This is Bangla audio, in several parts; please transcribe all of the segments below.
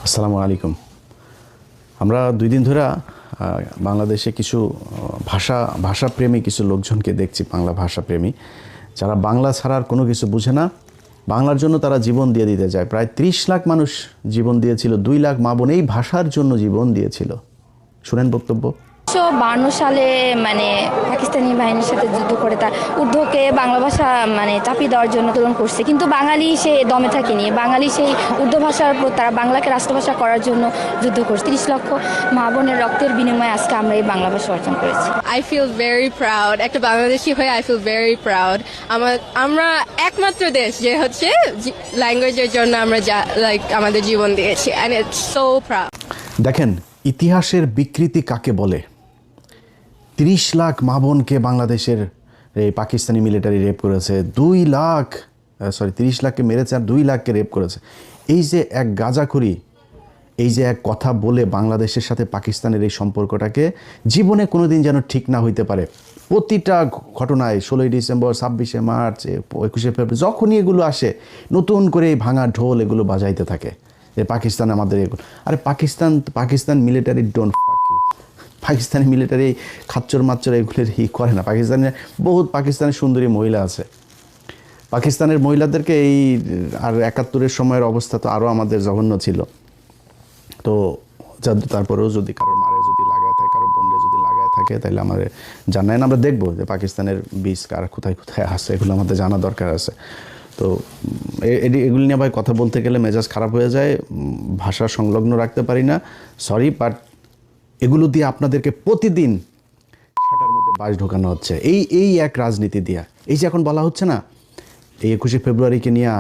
আসসালামু আলাইকুম। আমরা 2 দিন ধরে বাংলাদেশে কিছু ভাষাপ্রেমী কিছু লোকজনকে দেখছি, বাংলা ভাষাপ্রেমী যারা বাংলা ছাড়ার কোনো কিছু বুঝে না, বাংলার জন্য তারা জীবন দিয়ে দিতে যায়। প্রায় 30 লাখ মানুষ জীবন দিয়েছিল, 2 লাখ মা বোন এই ভাষার জন্য জীবন দিয়েছিল। শুনেন বক্তব্য। 1952 সালে পাকিস্তানি বাহিনীর সাথে যুদ্ধ করে তার উর্দুকে বাংলা ভাষা চাপিয়ে দেওয়ার জন্য আন্দোলন করছে, কিন্তু বাঙালি সে দমে থাকেনি। বাঙালি সেই উর্দু ভাষার উপর তারা বাংলাকে রাষ্ট্রভাষা করার জন্য যুদ্ধ করছে। 30 লক্ষ মা বোনের রক্তের বিনিময়ে আজকে আমরা এই বাংলা ভাষা অর্জন করেছি। I feel very proud. একটা বাংলাদেশি হয়ে I feel very proud. আমরা একমাত্র দেশ যে হচ্ছে ল্যাঙ্গুয়েজের জন্য আমরা আমাদের জীবন দিয়েছি, and it's so proud. দেখেন ইতিহাসের বিকৃতি কাকে বলে। 30 লাখ মা বোনকে বাংলাদেশের এই পাকিস্তানি মিলিটারি রেপ করেছে, 30 লাখকে মেরেছে আর 2 লাখকে রেপ করেছে। এই যে এক গাঁজাখুরি, এই যে এক কথা বলে বাংলাদেশের সাথে পাকিস্তানের এই সম্পর্কটাকে জীবনে কোনো দিন যেন ঠিক না হইতে পারে। প্রতিটা ঘটনায় 16ই ডিসেম্বর, 26শে মার্চ, 21শে ফেব্রুয়ারি যখনই এগুলো আসে, নতুন করে এই ভাঙা ঢোল এগুলো বাজাইতে থাকে যে পাকিস্তান আমাদের এগুলো। আরে Pakistan military don't fuck you. Pakistani military খাচ্চর মাচ্চর এগুলোর করে না। পাকিস্তানের সুন্দরী মহিলা আছে। পাকিস্তানের মহিলাদেরকে এই আর 71-এর সময়ের অবস্থা তো আরও আমাদের জঘন্য ছিল। তো তারপরেও যদি কারোর মারে যদি লাগায় থাকে, কারোর বোনরে যদি লাগায় থাকে, তাহলে আমাদের জানায় না, আমরা দেখবো যে পাকিস্তানের বীজ কার কোথায় কোথায় আছে, এগুলো আমাদের জানা দরকার আছে। তো এগুলি নিয়ে ভাই কথা বলতে গেলে মেজাজ খারাপ হয়ে যায়, ভাষা সংলগ্ন রাখতে পারি না, সরি। বাট এগুলো দিয়ে আপনাদেরকে প্রতিদিন সেটার মধ্যে বাস ঢোকানো হচ্ছে এই এক রাজনীতি দিয়া। এই যে এখন বলা হচ্ছে না এই 21শে ফেব্রুয়ারিকে নিয়ে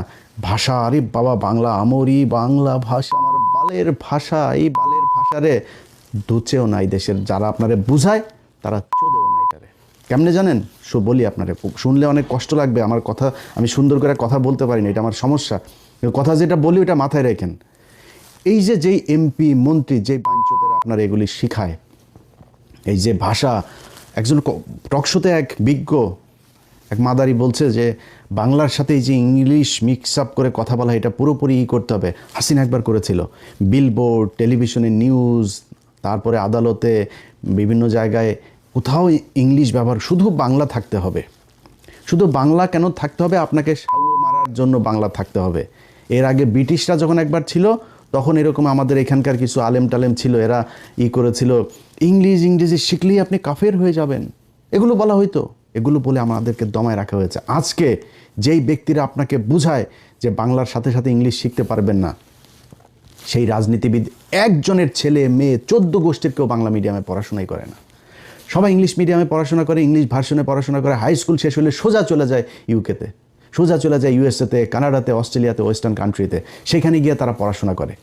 ভাষা, আরে বাবা বাংলা আমরি, বাংলা ভাষা আমার বালের ভাষা, এই বালের ভাষারে দুচেও নাই দেশের যারা আপনারে বুঝায়, তারা চোদেও নাই তারে। কেমনে জানেন? বলি আপনারে, শুনলে অনেক কষ্ট লাগবে আমার কথা, আমি সুন্দর করে কথা বলতে পারি না, এটা আমার সমস্যা। কথা যেটা বলি ওটা মাথায় রাখেন। এই যে যেই এমপি মন্ত্রী যেই বাঞ্চদের আপনার এগুলি শিখায়, এই যে ভাষা, একজন টকশোতে এক বিজ্ঞ এক মাদারি বলছে যে বাংলার সাথে এই যে ইংলিশ মিক্স আপ করে কথা বলা, এটা পুরোপুরি করতে হবে। হাসিনা একবার করেছিল, বিলবোর্ড, টেলিভিশনে নিউজ, তারপরে আদালতে, বিভিন্ন জায়গায় কোথাও ইংলিশ ব্যবহার, শুধু বাংলা থাকতে হবে। শুধু বাংলা কেন থাকতে হবে? আপনাকে সাউ মারার জন্য বাংলা থাকতে হবে। এর আগে ব্রিটিশরা যখন একবার ছিল, তখন এরকম আমাদের এখানকার কিছু আলেম টালেম ছিল, এরা করেছিল, ইংরেজি শিখলেই আপনি কাফের হয়ে যাবেন, এগুলো বলা হইতো। এগুলো বলে আমাদেরকে দমায় রাখা হয়েছে। আজকে যেই ব্যক্তিরা আপনাকে বুঝায় যে বাংলার সাথে সাথে ইংলিশ শিখতে পারবেন না, সেই রাজনীতিবিদ একজনের ছেলে মেয়ে 14 গোষ্ঠীর কেউ বাংলা মিডিয়ামে পড়াশোনাই করে না। সবাই ইংলিশ মিডিয়ামে পড়াশোনা করে, ইংলিশ ভার্সনে পড়াশোনা করে, হাই স্কুল শেষ হলে সোজা চলে যায় ইউকেতে, সোজা চলে যায় ইউএসএতে, কানাডাতে, অস্ট্রেলিয়াতে, ওয়েস্টার্ন কান্ট্রিতে, সেখানে গিয়ে তারা পড়াশোনা করে।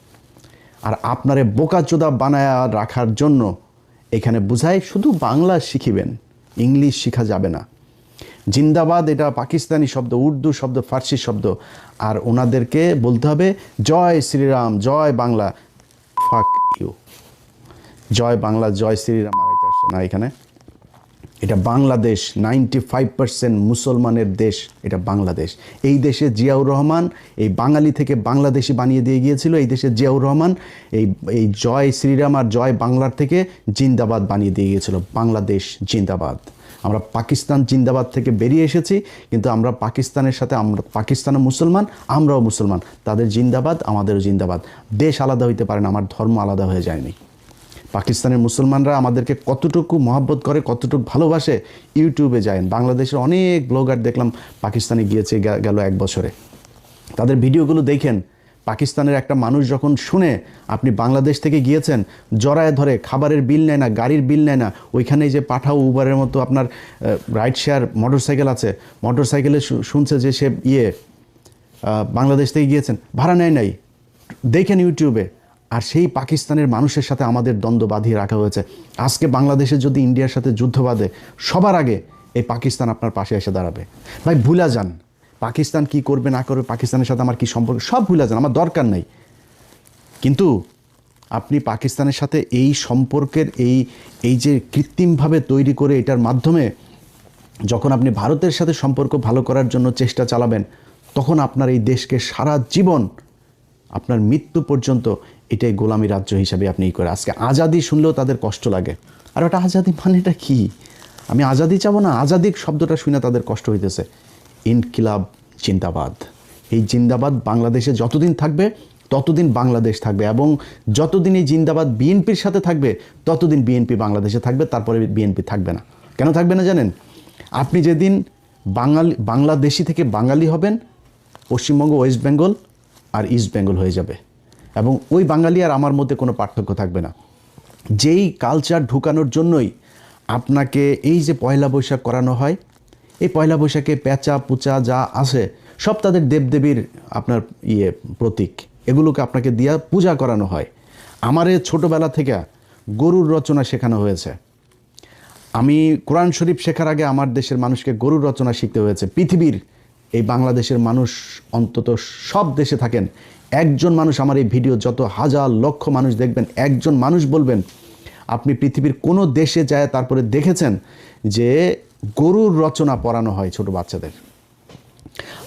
আর আপনারে বোকাচোদা বানায় রাখার জন্য এখানে বুঝায় শুধু বাংলা শিখিবেন, ইংলিশ শিখা যাবে না। জিন্দাবাদ এটা পাকিস্তানি শব্দ, উর্দু শব্দ, ফার্সি শব্দ। আর ওনাদেরকে বলতে হবে জয় শ্রীরাম, জয় বাংলা। Fuck you. জয় বাংলা, জয় শ্রীরাম মারাইতে আসছে না এখানে। এটা বাংলাদেশ, 95% মুসলমানের দেশ, এটা বাংলাদেশ। এই দেশে জিয়াউর রহমান এই বাঙালি থেকে বাংলাদেশি বানিয়ে দিয়ে গিয়েছিল। এই দেশে জিয়াউর রহমান এই জয় শ্রীরাম আর জয় বাংলার থেকে জিন্দাবাদ বানিয়ে দিয়ে গিয়েছিল। বাংলাদেশ জিন্দাবাদ। আমরা পাকিস্তান জিন্দাবাদ থেকে বেরিয়ে এসেছি, কিন্তু আমরা পাকিস্তানের সাথে, আমরা পাকিস্তানও মুসলমান, আমরাও মুসলমান, তাদের জিন্দাবাদ, আমাদেরও জিন্দাবাদ। দেশ আলাদা হইতে পারে না, আমার ধর্ম আলাদা হয়ে যায়নি। পাকিস্তানের মুসলমানরা আমাদেরকে কতটুকু মহব্বত করে, কতটুকু ভালোবাসে, ইউটিউবে যায়। বাংলাদেশের অনেক ব্লগার দেখলাম পাকিস্তানে গিয়েছে গেল 1 বছরে, তাদের ভিডিওগুলো দেখেন। পাকিস্তানের একটা মানুষ যখন শুনে আপনি বাংলাদেশ থেকে গিয়েছেন, জড়ায় ধরে, খাবারের বিল নেয় না, গাড়ির বিল নেয় না। ওইখানে যে পাঠাও, উবারের মতো আপনার রাইড শেয়ার মোটরসাইকেল আছে, মোটরসাইকেলে শুনছে যে সে বাংলাদেশ থেকে গিয়েছেন, ভাড়া নেয় নাই, দেখেন ইউটিউবে। আর সেই পাকিস্তানের মানুষের সাথে আমাদের দ্বন্দ্ব বাঁধিয়ে রাখা হয়েছে। আজকে বাংলাদেশে যদি ইন্ডিয়ার সাথে যুদ্ধ বাঁধে, সবার আগে এই পাকিস্তান আপনার পাশে এসে দাঁড়াবে। ভাই ভুলা যান পাকিস্তান কি করবে না করবে, পাকিস্তানের সাথে আমার কি সম্পর্ক, সব ভুলা যান, আমার দরকার নেই। কিন্তু আপনি পাকিস্তানের সাথে এই সম্পর্কের এই যে কৃত্রিমভাবে তৈরি করে, এটার মাধ্যমে যখন আপনি ভারতের সাথে সম্পর্ক ভালো করার জন্য চেষ্টা চালাবেন, তখন আপনার এই দেশকে সারা জীবন আপনার মৃত্যু পর্যন্ত এটাই গোলামি রাজ্য হিসাবে আপনি করে। আজকে আজাদি শুনলেও তাদের কষ্ট লাগে। আর ওটা আজাদি মানেটা কি? আমি আজাদি চাবো না, আজাদি শব্দটা শুনে তাদের কষ্ট হইতেছে। ইনকিলাব জিন্দাবাদ, এই জিন্দাবাদ বাংলাদেশে যতদিন থাকবে ততদিন বাংলাদেশ থাকবে, এবং যতদিন এই জিন্দাবাদ বিএনপির সাথে থাকবে ততদিন বিএনপি বাংলাদেশে থাকবে, তারপরে বিএনপি থাকবে না। কেন থাকবে না জানেন? আপনি যেদিন বাংলাদেশি থেকে বাঙালি হবেন, পশ্চিমবঙ্গ, ওয়েস্ট বেঙ্গল আর ইস্ট বেঙ্গল হয়ে যাবে, এবং ওই বাঙালি আর আমার মধ্যে কোনো পার্থক্য থাকবে না। যেই কালচার ঢুকানোর জন্যই আপনাকে এই যে পয়লা বৈশাখ করানো হয়, এই পয়লা বৈশাখে পেঁচা পুচা যা আছে সব তাদের দেবদেবীর আপনার প্রতীক, এগুলোকে আপনাকে দিয়া পূজা করানো হয়। আমারে ছোটোবেলা থেকে গরুর রচনা শেখানো হয়েছে। আমি কোরআন শরীফ শেখার আগে আমার দেশের মানুষকে গরুর রচনা শিখতে হয়েছে। পৃথিবীর এই বাংলাদেশের মানুষ, অন্তত সব দেশে থাকেন, একজন মানুষ আমার এই ভিডিও যত হাজার লক্ষ মানুষ দেখবেন, একজন মানুষ বলবেন আপনি পৃথিবীর কোনো দেশে যায় তারপরে দেখেছেন যে গরুর রচনা পড়ানো হয় ছোট বাচ্চাদের।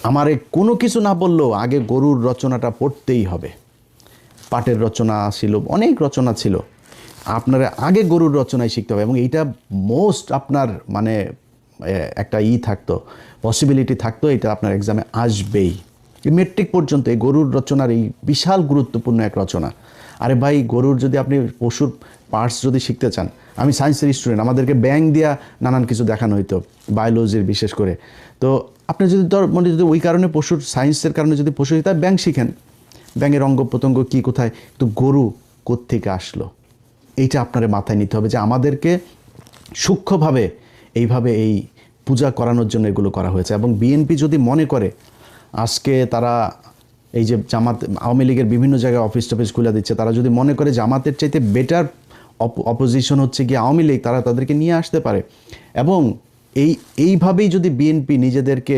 আমারে কোনো কিছু না বললেও আগে গরুর রচনাটা পড়তেই হবে। পাটের রচনা ছিল, অনেক রচনা ছিল, আপনারা আগে গরুর রচনায় শিখতে হবে। এবং এইটা মোস্ট আপনার মানে একটা থাকতো, পসিবিলিটি থাকতো, এটা আপনার এক্সামে আসবেই। মেট্রিক পর্যন্ত এই গরুর রচনার এই বিশাল গুরুত্বপূর্ণ এক রচনা। আরে ভাই, গরুর যদি আপনি পশুর পার্টস যদি শিখতে চান, আমি সায়েন্সের স্টুডেন্ট, আমাদেরকে ব্যাঙ দিয়া নানান কিছু দেখানো হইতো, বায়োলজির বিশেষ করে। তো আপনি যদি মানে যদি ওই কারণে পশুর সায়েন্সের কারণে যদি পশু তাই ব্যাঙ শিখেন, ব্যাঙের অঙ্গ প্রত্যঙ্গ কী কোথায়, তো গরু কোত্থেকে আসলো, এইটা আপনার মাথায় নিতে হবে যে আমাদেরকে সূক্ষ্মভাবে এইভাবে এই পূজা করানোর জন্য এগুলো করা হয়েছে। এবং বিএনপি যদি মনে করে আজকে তারা এই যে জামাত, আওয়ামী লীগের বিভিন্ন জায়গায় অফিস টফিস খুলে দিচ্ছে, তারা যদি মনে করে জামাতের চাইতে বেটার অপোজিশন হচ্ছে গিয়ে আওয়ামী লীগ, তারা তাদেরকে নিয়ে আসতে পারে। এবং এইভাবেই যদি বিএনপি নিজেদেরকে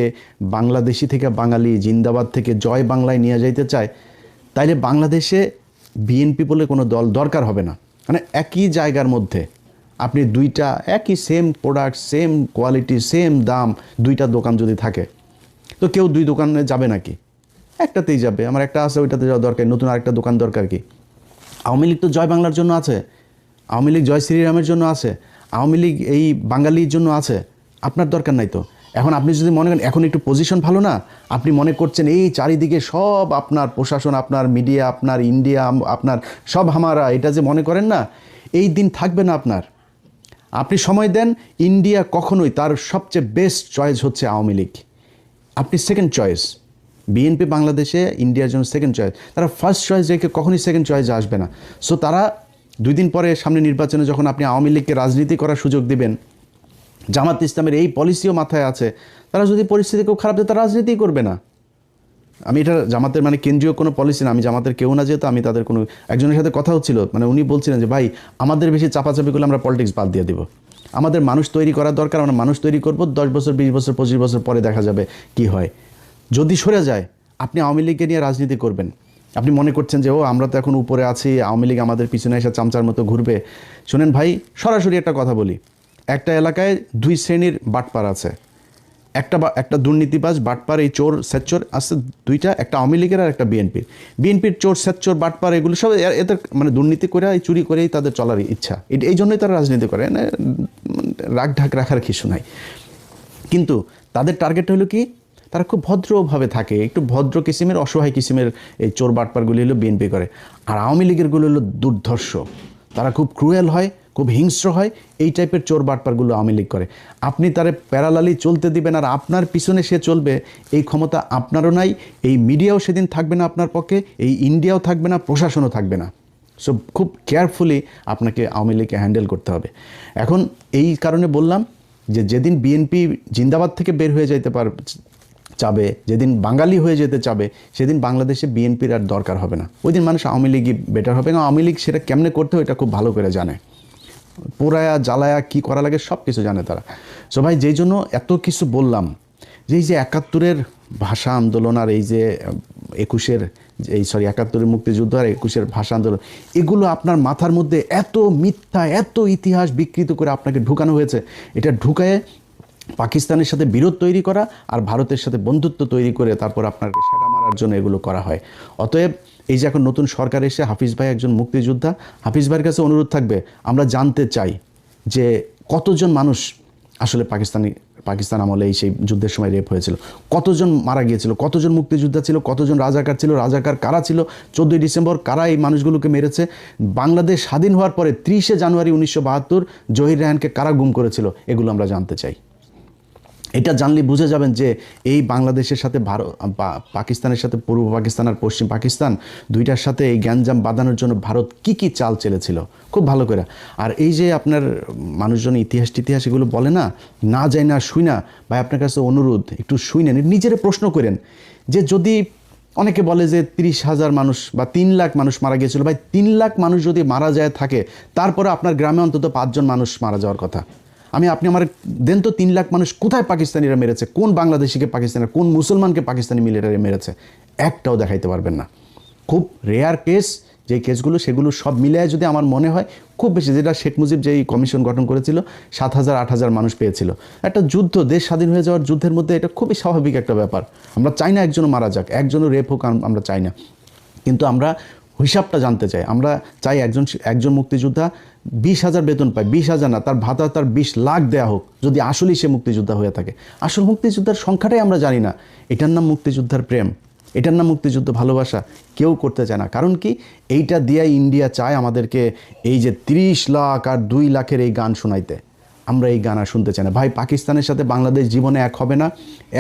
বাংলাদেশি থেকে বাঙালি, জিন্দাবাদ থেকে জয় বাংলায় নিয়ে যাইতে চায়, তাইলে বাংলাদেশে বিএনপি বলে কোনো দল দরকার হবে না। মানে একই জায়গার মধ্যে আপনি দুইটা একই same product, same quality, same দাম, দুইটা দোকান যদি থাকে, তো কেউ দুই দোকানে যাবে নাকি? একটাতেই যাবে। আমার একটা আছে, ওইটাতে যাওয়া দরকার, নতুন আরেকটা দোকান দরকার কি? আওয়ামী লীগ তো জয় বাংলার জন্য আছে, আওয়ামী লীগ জয় শ্রীরামের জন্য আছে, আওয়ামী লীগ এই বাঙালির জন্য আছে, আপনার দরকার নাই তো। এখন আপনি যদি মনে করেন এখন একটু পজিশন ভালো না, আপনি মনে করছেন এই চারিদিকে সব আপনার প্রশাসন, আপনার মিডিয়া, আপনার ইন্ডিয়া, আপনার সব হামারা, এটা যে মনে করেন না, এই দিন থাকবে না আপনার। আপনি সময় দেন, ইন্ডিয়া কখনোই তার সবচেয়ে বেস্ট চয়েস হচ্ছে আওয়ামী লীগ, আপনি সেকেন্ড চয়েস। বিএনপি বাংলাদেশে ইন্ডিয়ার জন্য সেকেন্ড চয়েস, তারা ফার্স্ট চয়েস রেখে কখনোই সেকেন্ড চয়েসে আসবে না। সো তারা 2 দিন পরে সামনে নির্বাচনে যখন আপনি আওয়ামী লীগকে রাজনীতি করার সুযোগ দিবেন, জামাত ইসলামের এই পলিসিও মাথায় আছে, তারা যদি পরিস্থিতি খুব খারাপ হয় তারা রাজনীতিই করবে না। আমি এটা জামাতের মানে কেন্দ্রীয় কোনো পলিসি না, আমি জামাতের কেউ না, যেহেতু আমি তাদের কোনো একজনের সাথে কথা হচ্ছিল, মানে উনি বলছিলেন যে ভাই আমাদের বেশি চাপাচাপি করলে আমরা পলিটিক্স বাদ দিয়ে দেবো, আমাদের মানুষ তৈরি করা দরকার, আমরা মানুষ তৈরি করবো, 10 বছর 20 বছর 25 বছর পরে দেখা যাবে কি হয়। যদি সরে যায় আপনি আওয়ামী লীগকে নিয়ে রাজনীতি করবেন, আপনি মনে করছেন যে ও আমরা তো এখন উপরে আছি, আওয়ামী লীগ আমাদের পিছনে এসে চামচার মতো ঘুরবে। শোনেন ভাই, সরাসরি একটা কথা বলি, একটা এলাকায় 2 শ্রেণীর বাটপার আছে, একটা দুর্নীতিবাজ বাটপার, এই চোর সেচ্চোর আছে দুইটা, একটা আওয়ামী লীগের আর একটা বিএনপির চোর সেচ্চোর বাটপার এগুলো সব এদের মানে দুর্নীতি করে এই চুরি করেই তাদের চলার ইচ্ছা, এই জন্যই তারা রাজনীতি করে, রাগ ঢাক রাখার কিছু নাই। কিন্তু তাদের টার্গেট হলো কি, তারা খুব ভদ্রভাবে থাকে, একটু ভদ্র কিসিমের, অসহায় কিসিমের এই চোর বাটপারগুলি হলো বিএনপি করে। আর আওয়ামী লীগেরগুলো হলো দুর্ধর্ষ, তারা খুব ক্রুয়েল হয়, খুব হিংস্র হয়, এই টাইপের চোর বাটপারগুলো আওয়ামী লীগ করে। আপনি তারে প্যারালালি চলতে দিবেন আর আপনার পিছনে সে চলবে, এই ক্ষমতা আপনারও নাই, এই মিডিয়াও সেদিন থাকবে না আপনার পক্ষে, এই ইন্ডিয়াও থাকবে না, প্রশাসনও থাকবে না। সো খুব কেয়ারফুলি আপনাকে আওয়ামী লীগকে হ্যান্ডেল করতে হবে। এখন এই কারণে বললাম যে যেদিন বিএনপি জিন্দাবাদ থেকে বের হয়ে যাইতে চাবে, যেদিন বাঙালি হয়ে যেতে চাবে, সেদিন বাংলাদেশে বিএনপির আর দরকার হবে না, ওই দিন মানুষ আওয়ামী লীগই বেটার হবে। এবং আওয়ামী লীগ সেটা কেমনে করতে হয় এটা খুব ভালো করে জানে, পোড়ায়া জ্বালায়া কী করা লাগে সব কিছু জানে তারা। সো ভাই, যেই জন্য এত কিছু বললাম, যে এই যে 71-এর ভাষা আন্দোলন আর এই যে 71-এর মুক্তিযুদ্ধ আর 21-এর ভাষা আন্দোলন, এগুলো আপনার মাথার মধ্যে এত মিথ্যা, এত ইতিহাস বিকৃত করে আপনাকে ঢুকানো হয়েছে, এটা ঢুকায়ে পাকিস্তানের সাথে বিরোধ তৈরি করা আর ভারতের সাথে বন্ধুত্ব তৈরি করে তারপর আপনাকে সেটা মারার জন্য এগুলো করা হয়। অতএব এই যে এখন নতুন সরকার এসে হাফিজ ভাই একজন মুক্তিযোদ্ধা, হাফিজ ভাইয়ের কাছে অনুরোধ থাকবে, আমরা জানতে চাই যে কতজন মানুষ আসলে পাকিস্তান আমলে এই সেই যুদ্ধের সময় রেপ হয়েছিল, কতজন মারা গিয়েছিল, কতজন মুক্তিযোদ্ধা ছিল, কতজন রাজাকার ছিল, রাজাকার কারা ছিল, 14ই ডিসেম্বর কারা এই মানুষগুলোকে মেরেছে, বাংলাদেশ স্বাধীন হওয়ার পরে 30শে জানুয়ারি 1972 জহির রায়হানকে কারা গুম করেছিল, এগুলো আমরা জানতে চাই। এটা জানলে বুঝে যাবেন যে এই বাংলাদেশের সাথে পাকিস্তানের সাথে পূর্ব পাকিস্তান আর পশ্চিম পাকিস্তান দুইটার সাথে এই গ্যাঞ্জাম বাঁধানোর জন্য ভারত কি চাল চেলেছিল খুব ভালো করে। আর এই যে আপনার মানুষজন ইতিহাস এগুলো বলে না যায় না শুই না, ভাই আপনার কাছে অনুরোধ একটু শুই নেন, নিজেরা প্রশ্ন করেন যে যদি অনেকে বলে যে 30,000 মানুষ বা 3 লাখ মানুষ মারা গিয়েছিল, ভাই 3 লাখ মানুষ যদি মারা যায় থাকে, তারপরে আপনার গ্রামে অন্তত 5 জন মানুষ মারা যাওয়ার কথা। আপনি আমার দেন তো 3 লাখ মানুষ কোথায় পাকিস্তানিরা মেরেছে, কোন বাংলাদেশিকে পাকিস্তানিরা, কোন মুসলমানকে পাকিস্তানি মিলিটারি মেরেছে, একটাও দেখাইতে পারবেন না। খুব রেয়ার কেস যে কেসগুলো, সেগুলো সব মিলিয়ে যদি আমার মনে হয় খুব বেশি, যেটা শেখ মুজিব যেই কমিশন গঠন করেছিল 7,000-8,000 মানুষ পেয়েছিল। একটা যুদ্ধ, দেশ স্বাধীন হয়ে যাওয়ার যুদ্ধের মধ্যে এটা খুবই স্বাভাবিক একটা ব্যাপার। আমরা চাই না একজনও মারা যাক, একজনও রেপ হোক, আমরা চাই না, কিন্তু আমরা হিসাবটা জানতে চাই। আমরা চাই একজন মুক্তিযোদ্ধা 20,000 বেতন পায়, 20,000 না, তার ভাতা তার 20 লাখ দেয়া হোক, যদি আসলেই সে মুক্তিযোদ্ধা হয়ে থাকে। আসল মুক্তিযোদ্ধার সংখ্যাটাই আমরা জানি না। এটার নাম মুক্তিযোদ্ধার প্রেম, এটার নাম মুক্তিযুদ্ধ ভালোবাসা কেউ করতে চায় না। কারণ কি, এইটা দিয়ে ইন্ডিয়া চায় আমাদেরকে এই যে 30 লাখ আর 2 লাখের এই গান শোনাইতে। আমরা এই গান আর শুনতে চাই না। ভাই, পাকিস্তানের সাথে বাংলাদেশ জীবনে এক হবে না,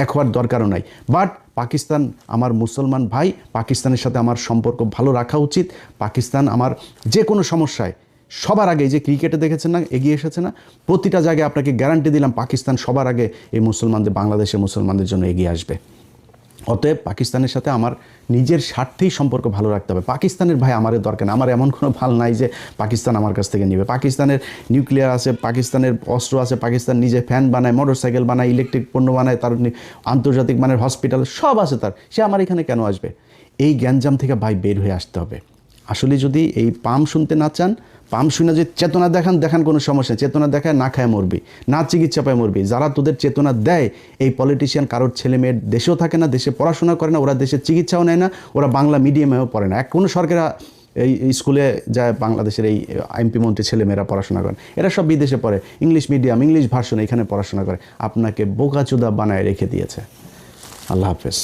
এক হওয়ার দরকারও নাই। বাট পাকিস্তান আমার মুসলমান ভাই, পাকিস্তানের সাথে আমার সম্পর্ক ভালো রাখা উচিত। পাকিস্তান আমার যে কোনো সমস্যায় সবার আগে, যে ক্রিকেটে দেখেছেন না এগিয়ে এসেছে না, প্রতিটা জায়গায় আপনাকে গ্যারান্টি দিলাম পাকিস্তান সবার আগে এই বাংলাদেশের মুসলমানদের জন্য এগিয়ে আসবে। অতএব পাকিস্তানের সাথে আমার নিজের স্বার্থেই সম্পর্ক ভালো রাখতে হবে। পাকিস্তানের ভাই আমাদের দরকার না, আমার এমন কোনো ভাল নাই যে পাকিস্তান আমার কাছ থেকে নেবে। পাকিস্তানের নিউক্লিয়ার আছে, পাকিস্তানের অস্ত্র আছে, পাকিস্তান নিজে ফ্যান বানায়, মোটরসাইকেল বানায়, ইলেকট্রিক পণ্য বানায়, তার আন্তর্জাতিক মানের হসপিটাল সব আছে তার, সে আমার এখানে কেন আসবে? এই গ্যাঞ্জাম থেকে ভাই বের হয়ে আসতে হবে। আসলে যদি এই পাম শুনতে না চান, পাম শুনে যে চেতনা দেখান কোনো সমস্যা নেই, চেতনা দেখায় না খায় মরবি, না চিকিৎসা পায় মরবি। যারা তোদের চেতনা দেয়, এই পলিটিশিয়ান কারোর ছেলে মেয়ের দেশেও থাকে না, দেশে পড়াশোনা করে না, ওরা দেশে চিকিৎসাও নেয় না, ওরা বাংলা মিডিয়ামেও পড়ে না। কোনো সরকার এই স্কুলে যায় বাংলাদেশের এই এমপি মন্ত্রী ছেলেমেয়েরা পড়াশোনা করেন, এরা সব বিদেশে পড়ে, ইংলিশ মিডিয়াম, ইংলিশ ভার্সন এখানে পড়াশোনা করে। আপনাকে বোকাচোদা বানায় রেখে দিয়েছে। আল্লাহ হাফেজ।